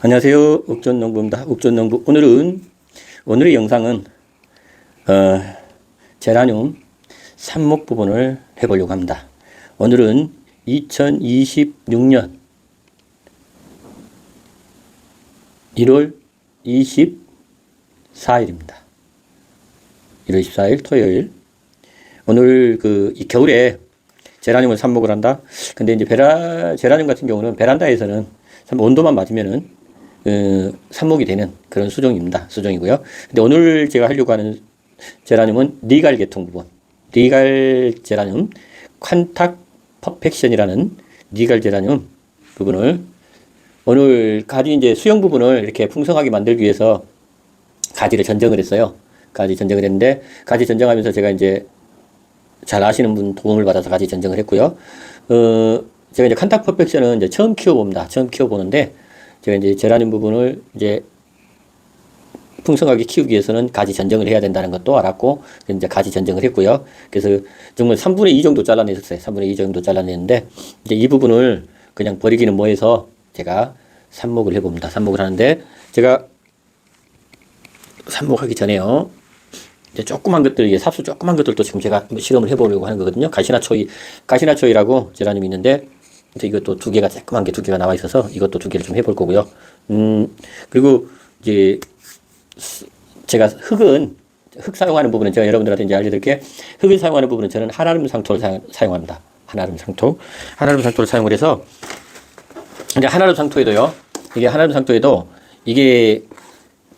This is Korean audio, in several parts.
안녕하세요. 옥전농부입니다. 옥전농부. 오늘의 영상은 제라늄 삽목 부분을 해보려고 합니다. 오늘은 2026년 1월 24일입니다. 1월 24일 토요일. 오늘 이 겨울에 제라늄을 삽목을 한다. 근데 이제 제라늄 같은 경우는 베란다에서는 온도만 맞으면은 삽목이 되는 그런 수종이고요. 근데 오늘 제가 하려고 하는 제라늄은 리갈 계통 부분. 리갈 제라늄 퀀탁 퍼펙션이라는 리갈 제라늄 부분을 오늘 가지 이제 수영 부분을 이렇게 풍성하게 만들기 위해서 가지를 전정을 했어요. 가지 전정을 했는데 가지 전정하면서 제가 이제 잘 아시는 분 도움을 받아서 가지 전정을 했고요. 제가 이제 칸탁 퍼펙션은 이제 처음 키워봅니다. 처음 키워보는데 제가 이제 제라늄 부분을 이제 풍성하게 키우기 위해서는 가지 전정을 해야 된다는 것도 알았고, 이제 가지 전정을 했고요. 그래서 정말 3분의 2 정도 잘라냈었어요. 3분의 2 정도 잘라냈는데, 이제 이 부분을 그냥 버리기는 뭐해서 제가 삽목을 해봅니다. 삽목을 하는데, 제가 삽목하기 전에요. 이제 조그만 것들, 이게 삽수 조그만 것들도 지금 제가 실험을 해보려고 하는 거거든요. 가시나초이라고 제라늄이 있는데, 이것도 두 개가 조그만 게 두 개가 나와 있어서 이것도 두 개를 좀 해볼 거고요. 그리고 이제 제가 흙 사용하는 부분은 제가 여러분들한테 이제 알려드릴게. 흙을 사용하는 부분은 저는 한아름 상토를 사용합니다. 한아름 상토를 사용을 해서 이제 한아름 상토에도요. 이게 한아름 상토에도 이게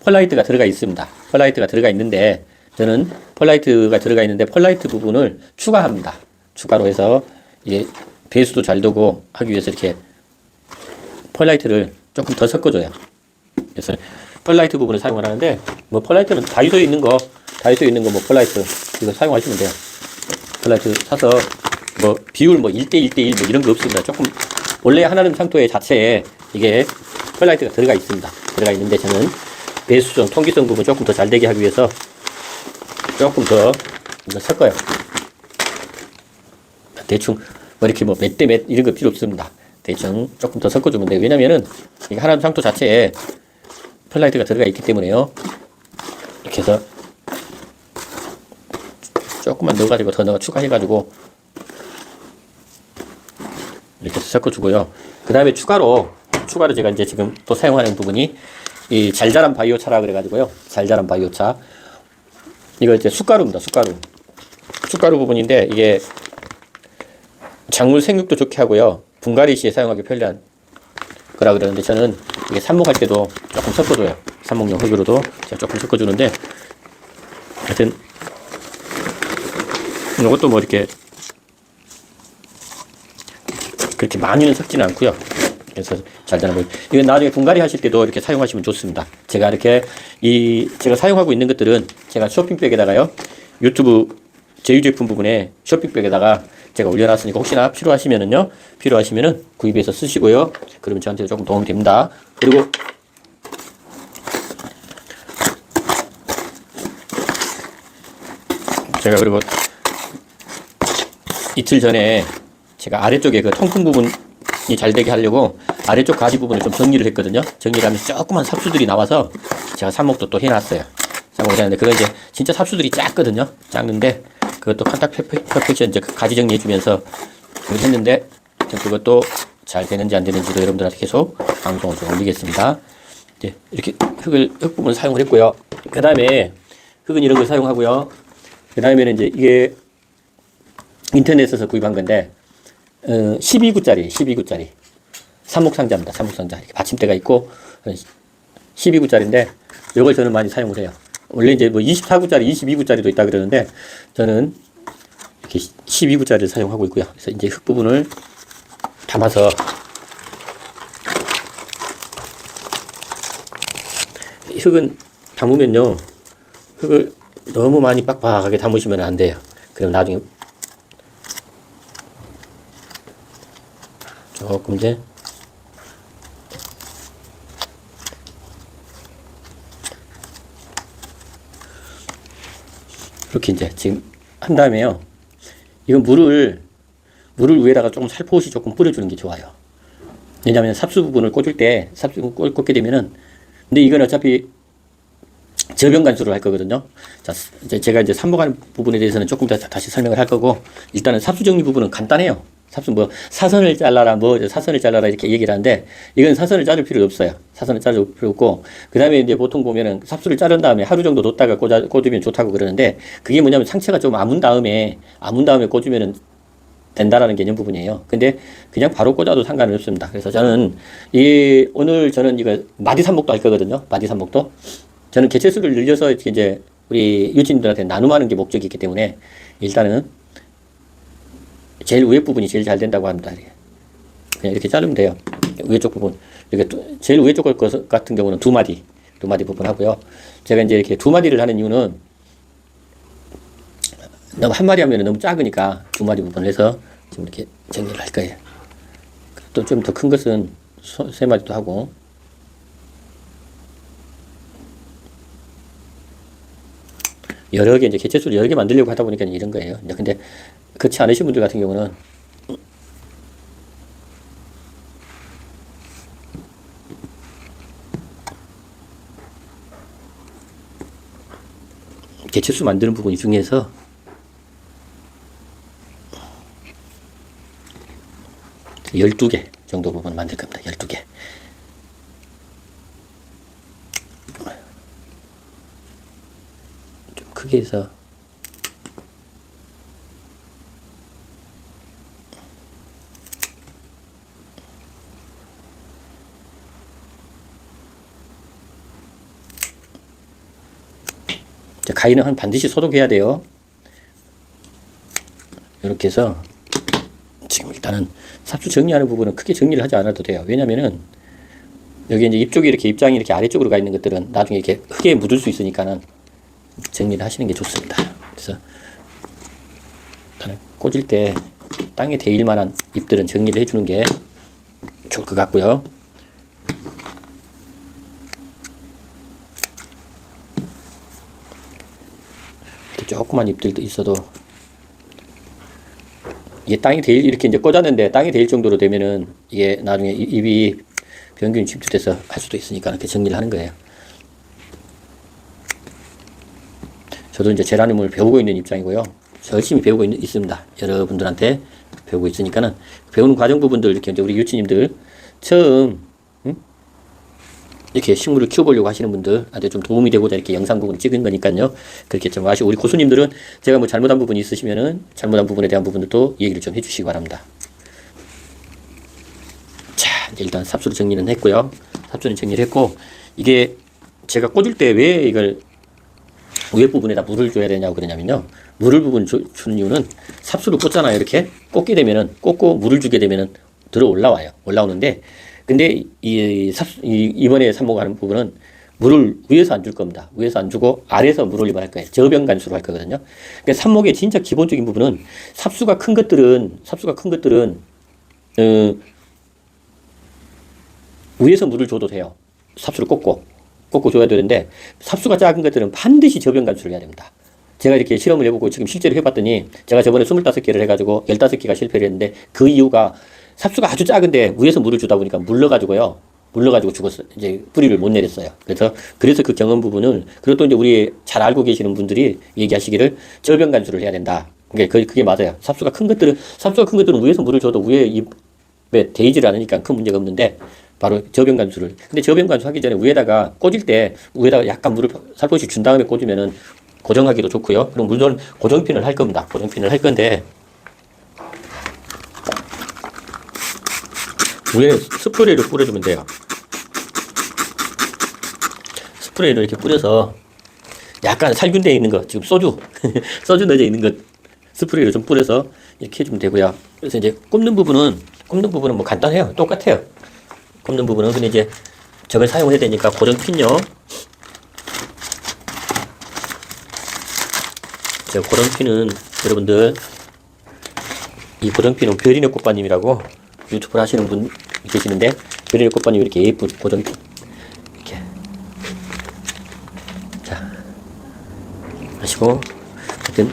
펄라이트가 들어가 있습니다. 펄라이트가 들어가 있는데 저는 펄라이트 부분을 추가합니다. 추가로 해서 이게 배수도 잘 되고 하기 위해서 이렇게 펄라이트를 조금 더 섞어줘요. 그래서 펄라이트 부분을 사용을 하는데, 뭐 펄라이트는 다이소에 있는 거 뭐 펄라이트 이거 사용하시면 돼요. 펄라이트 사서 뭐 비율 뭐 1대1대1 뭐 이런 거 없습니다. 조금 원래 한아름 상토의 자체에 이게 펄라이트가 들어가 있습니다. 들어가 있는데 저는 배수성, 통기성 부분 조금 더 잘 되게 하기 위해서 조금 더 이거 섞어요. 대충 뭐 이렇게 뭐 몇 대 몇 이런 거 필요 없습니다. 대충 조금 더 섞어주면 돼요. 왜냐면은 이게 한아름 상토 자체에 펄라이트가 들어가 있기 때문에요. 이렇게 해서 조금만 넣어가지고 더 추가해가지고 이렇게 섞어주고요. 그 다음에 추가로 제가 이제 지금 또 사용하는 부분이 이 잘 자란 바이오차라 그래가지고요. 잘 자란 바이오차. 이거 이제 숟가루입니다. 숟가루 부분인데 이게 작물 생육도 좋게 하고요. 분갈이 시에 사용하기 편리한 거라 그러는데 저는 이게 삽목할 때도 조금 섞어줘요. 삽목용 흙으로도 제가 조금 섞어주는데 하여튼 이것도 뭐 이렇게 그렇게 많이는 섞지는 않고요. 그래서 잘 되는 거예요. 이건 나중에 분갈이 하실 때도 이렇게 사용하시면 좋습니다. 제가 이렇게 제가 사용하고 있는 것들은 제가 쇼핑백에다가요. 유튜브 제휴제품 부분에 쇼핑백에다가 제가 올려놨으니까 혹시나 필요하시면은 구입해서 쓰시고요. 그러면 저한테 조금 도움이 됩니다. 그리고 제가 그리고 이틀 전에 제가 아래쪽에 그 통풍 부분이 잘 되게 하려고 아래쪽 가지 부분을 좀 정리를 했거든요. 정리를 하면서 조그만 삽수들이 나와서 제가 삽목도 또 해놨어요. 삽목을 했는데 그거 이제 진짜 삽수들이 작거든요. 작는데 그것도 칸탁 퍼펙션 이제 가지 정리해주면서 했는데 그것도 잘 되는지 안 되는지도 여러분들한테 계속 방송을 좀 올리겠습니다. 이제 이렇게 흙 부분 사용을 했고요. 그 다음에 흙은 이런 걸 사용하고요. 그 다음에는 이제 이게 인터넷에서 구입한 건데 12구짜리 삽목상자입니다. 삽목상자 이렇게 받침대가 있고 12구짜리인데 이걸 저는 많이 사용을 해요. 원래 이제 뭐 24구짜리, 22구짜리도 있다 그러는데 저는 이렇게 12구짜리를 사용하고 있고요. 그래서 이제 흙 부분을 담아서 흙은 담으면요. 흙을 너무 많이 빡빡하게 담으시면 안 돼요. 그럼 나중에 조금 이제 이렇게 이제 지금 한 다음에요. 이건 물을 위에다가 조금 살포시 조금 뿌려주는 게 좋아요. 왜냐하면 삽수 부분을 꽂을 때 삽수 부분 꽂게 되면은, 근데 이건 어차피 저변 간수를 할 거거든요. 자, 이제 제가 이제 삽목하는 부분에 대해서는 조금 더 다시 설명을 할 거고, 일단은 삽수 정리 부분은 간단해요. 삽수 뭐 사선을 잘라라 뭐 사선을 잘라라 이렇게 얘기를 하는데, 이건 사선을 자를 필요 없어요. 사선을 자를 필요 없고, 그 다음에 이제 보통 보면은 삽수를 자른 다음에 하루 정도 뒀다가 꽂으면 좋다고 그러는데, 그게 뭐냐면 상체가 좀 아문 다음에 꽂으면은 된다라는 개념 부분이에요. 근데 그냥 바로 꽂아도 상관은 없습니다. 그래서 저는 오늘 저는 이거 마디 삽목도 할 거거든요. 마디 삽목도. 저는 개체수를 늘려서 이제 우리 유치님들한테 나눔하는 게 목적이기 때문에 일단은 제일 위에 부분이 제일 잘 된다고 합니다. 그냥 이렇게 자르면 돼요. 위에 쪽 부분. 이렇게 제일 위에 쪽 같은 경우는 두 마디 부분 하고요. 제가 이제 이렇게 두 마디를 하는 이유는 너무 한 마디 하면 너무 작으니까 두 마디 부분을 해서 지금 이렇게 정리를 할 거예요. 또 좀 더 큰 것은 세 마디도 하고. 여러 개, 이제 개체수를 여러 개 만들려고 하다 보니까 이런 거예요. 근데 그렇지 않으신 분들 같은 경우는 개체수 만드는 부분이 중요해서 12개 정도 부분 만들 겁니다. 12개. 좀 크게 해서 가위는 반드시 소독해야 돼요. 이렇게 해서 지금 일단은 삽수 정리하는 부분은 크게 정리를 하지 않아도 돼요. 왜냐면은 여기 이제 입쪽이 이렇게 입장이 이렇게 아래쪽으로 가 있는 것들은 나중에 이렇게 흙에 묻을 수 있으니까는 정리를 하시는 게 좋습니다. 그래서 일단은 꽂을 때 땅에 대일 만한 잎들은 정리를 해주는 게 좋을 것 같고요. 조그만 잎들도 있어도 이게 땅에 대일 이렇게 이제 꽂았는데 땅에 대일 정도로 되면은 이게 나중에 잎이 병균 침투돼서 할 수도 있으니까 이렇게 정리를 하는 거예요. 저도 이제 제라늄을 배우고 있는 입장이고요. 열심히 배우고 있습니다. 여러분들한테 배우고 있으니까는 배우는 과정 부분들 이렇게 이제 우리 유치님들 처음 이렇게 식물을 키워보려고 하시는 분들한테 좀 도움이 되고자 이렇게 영상 부분을 찍은 거니까요. 그렇게 좀 아시고, 우리 고수님들은 제가 뭐 잘못한 부분이 있으시면은 잘못한 부분에 대한 부분들도 얘기를 좀 해주시기 바랍니다. 자, 이제 일단 삽수를 정리는 했고요. 삽수는 정리를 했고, 이게 제가 꽂을 때 왜 이걸 위에 부분에다 물을 줘야 되냐고 그러냐면요. 물을 부분 주는 이유는 삽수를 꽂잖아요. 이렇게 꽂게 되면은, 꽂고 물을 주게 되면은 들어 올라오는데, 근데 이번에 삽목하는 부분은 물을 위에서 안 줄 겁니다. 위에서 안 주고 아래에서 물을 입할 거예요. 저변 간수로 할 거거든요. 그러니까 삽목의 진짜 기본적인 부분은 삽수가 큰 것들은 위에서 물을 줘도 돼요. 삽수를 꽂고 줘야 되는데, 삽수가 작은 것들은 반드시 저변 간수를 해야 됩니다. 제가 이렇게 실험을 해보고 지금 실제로 해봤더니, 제가 저번에 25개를 해가지고 15개가 실패를 했는데, 그 이유가 삽수가 아주 작은데 위에서 물을 주다 보니까 물러가지고 죽었어요. 이제 뿌리를 못 내렸어요. 그래서 그 경험 부분을, 그리고 또 이제 우리 잘 알고 계시는 분들이 얘기하시기를 저변 간수를 해야 된다. 그게 맞아요. 삽수가 큰 것들은 위에서 물을 줘도 위에 잎에 데이지를 않으니까 큰 문제가 없는데, 바로 저변 간수를. 근데 저변 간수 하기 전에 위에다가 꽂을 때 위에다가 약간 물을 살포시 준 다음에 꽂으면은 고정하기도 좋고요. 그럼 물론 고정핀을 할 겁니다. 고정핀을 할 건데, 위에 스프레이를 뿌려주면 돼요. 스프레이를 이렇게 뿌려서 약간 살균되어 있는 거, 지금 소주 넣어져 있는 것 스프레이를 좀 뿌려서 이렇게 해주면 되고요. 그래서 이제 꼽는 부분은 뭐 간단해요. 똑같아요. 꼽는 부분은 근데 이제 저걸 사용해야 되니까 고정핀요. 제가 고정핀은 여러분들, 이 고정핀은 별이네 꽃바님이라고 유튜브를 하시는 분 계시는데, 별이네 꽃바님 이렇게 예쁜 고정핀 이렇게 자 하시고, 하여튼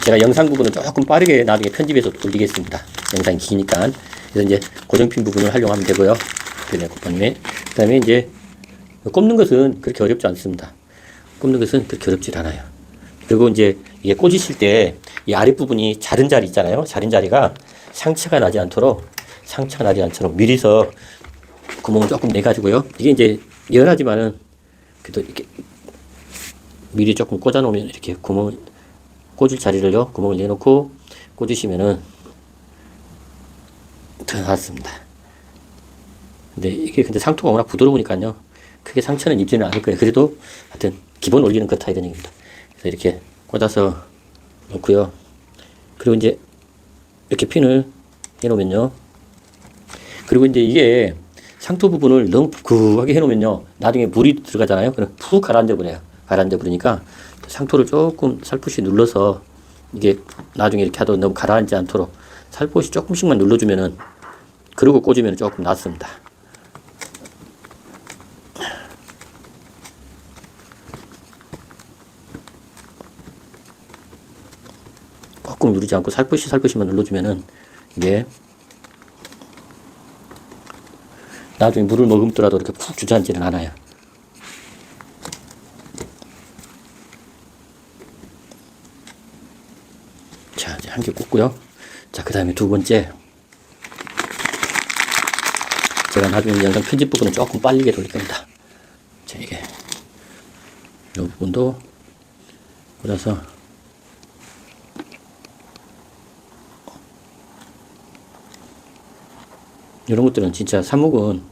제가 영상 부분은 조금 빠르게 나중에 편집해서 올리겠습니다. 영상이 기니까. 그래서 이제 고정핀 부분을 활용하면 되고요. 그다음에 그다음에 이제 꼽는 것은 그렇게 어렵지 않습니다. 꼽는 것은 그렇게 어렵지 않아요. 그리고 이제 이게 꽂으실 때 이 아랫부분이 자른 자리 있잖아요. 자른 자리가 상처가 나지 않도록 미리서 구멍을 조금 내가지고요. 이게 이제 미안하지만은 그래도 이렇게 미리 조금 꽂아 놓으면 이렇게 구멍을 꽂을 자리를요. 구멍을 내놓고 꽂으시면은 더 낫습니다. 근데 상토가 워낙 부드러우니까요. 크게 상처는 입지는 않을 거예요. 그래도 하여튼 기본 원리는 그렇다 이런 얘기입니다. 그래서 이렇게 꽂아서 놓고요. 그리고 이제 이렇게 핀을 해놓으면요. 그리고 이제 이게 상토 부분을 너무 부하게 해놓으면요. 나중에 물이 들어가잖아요. 그럼 푹 가라앉아 버려요. 가라앉아 버리니까 상토를 조금 살포시 눌러서 이게 나중에 이렇게 하도 너무 가라앉지 않도록 살포시 조금씩만 눌러주면은 그리고 꽂으면 조금 낫습니다. 꾹꾹 누르지 않고 살포시만 눌러주면은 이게 나중에 물을 머금더라도 이렇게 푹 주저앉지는 않아요. 자, 이제 한 개 꽂고요. 자, 그 다음에 두 번째. 제가 나중에 영상 편집 부분은 조금 빨리게 돌릴 겁니다. 자, 이게 이 부분도 꽂아서 이런 것들은 진짜 삽목은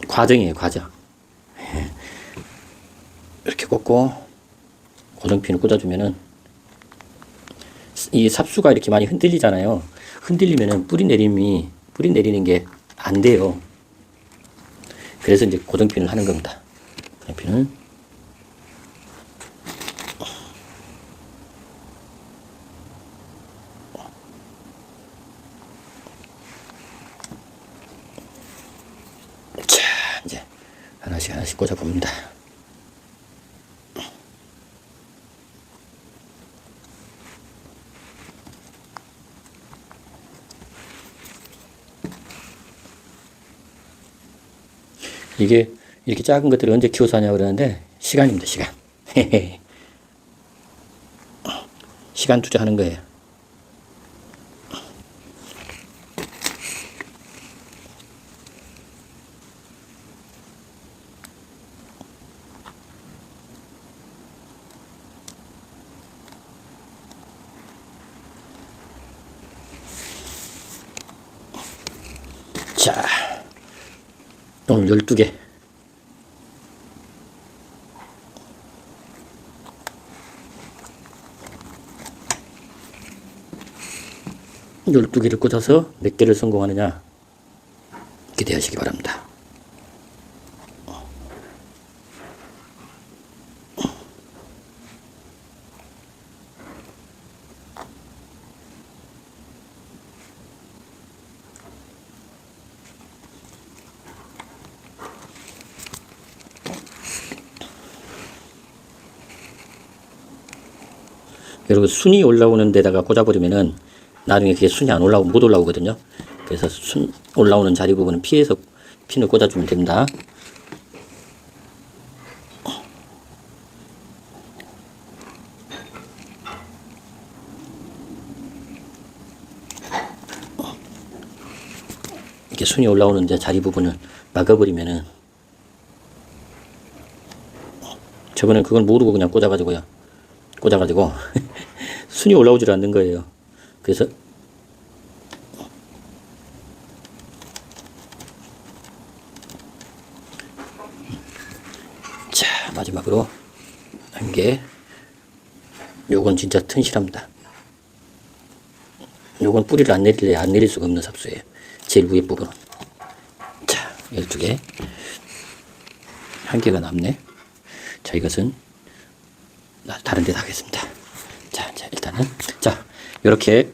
과정이에요, 과정. 이렇게 꽂고 고정핀을 꽂아주면은 이 삽수가 이렇게 많이 흔들리잖아요. 흔들리면은 뿌리 내리는 게 안 돼요. 그래서 이제 고정핀을 하는 겁니다. 고정핀을 자, 이제 하나씩 꽂아봅니다. 이게 이렇게 작은 것들을 언제 키워서 하냐고 그러는데 시간입니다, 시간. 시간 투자하는 거예요. 자, 오늘 12개. 열두 개를 꽂아서 몇 개를 성공하느냐 기대하시기 바랍니다. 여러분 순이 올라오는 데다가 꽂아버리면은 나중에 그게 순이 못 올라오거든요. 그래서 순 올라오는 자리 부분은 피해서 핀을 꽂아주면 됩니다. 이렇게 순이 올라오는 자리 부분을 막아버리면은 저번엔 그걸 모르고 그냥 꽂아가지고 순이 올라오질 않는 거예요. 그래서 자, 마지막으로 한 개. 요건 진짜 튼실합니다. 요건 뿌리를 안 내릴 수가 없는 삽수예요. 제일 위에 부분은. 자, 12개. 한 개가 남네. 자, 이것은 다른 데다 하겠습니다. 자, 일단은. 자, 요렇게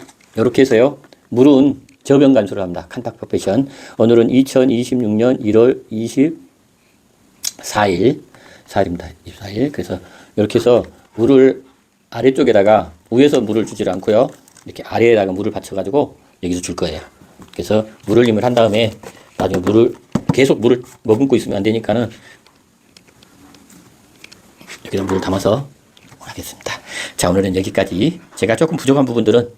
해서요. 물은 저변 간수를 합니다. 칸탁 퍼페션. 오늘은 2026년 1월 24일입니다. 24일. 그래서 이렇게 해서 물을 아래쪽에다가 위에서 물을 주질 않고요. 이렇게 아래에다가 물을 받쳐가지고 여기서 줄 거예요. 그래서 물을림을 한 다음에 나중에 계속 물을 머금고 있으면 안 되니까는 여기다 물을 담아서 하겠습니다. 자, 오늘은 여기까지. 제가 조금 부족한 부분들은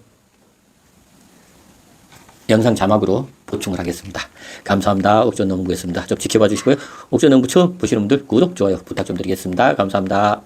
영상 자막으로 보충을 하겠습니다. 감사합니다. 옥전농부였습니다. 좀 지켜봐 주시고요. 옥전농부 처음 보시는 분들 구독, 좋아요 부탁 좀 드리겠습니다. 감사합니다.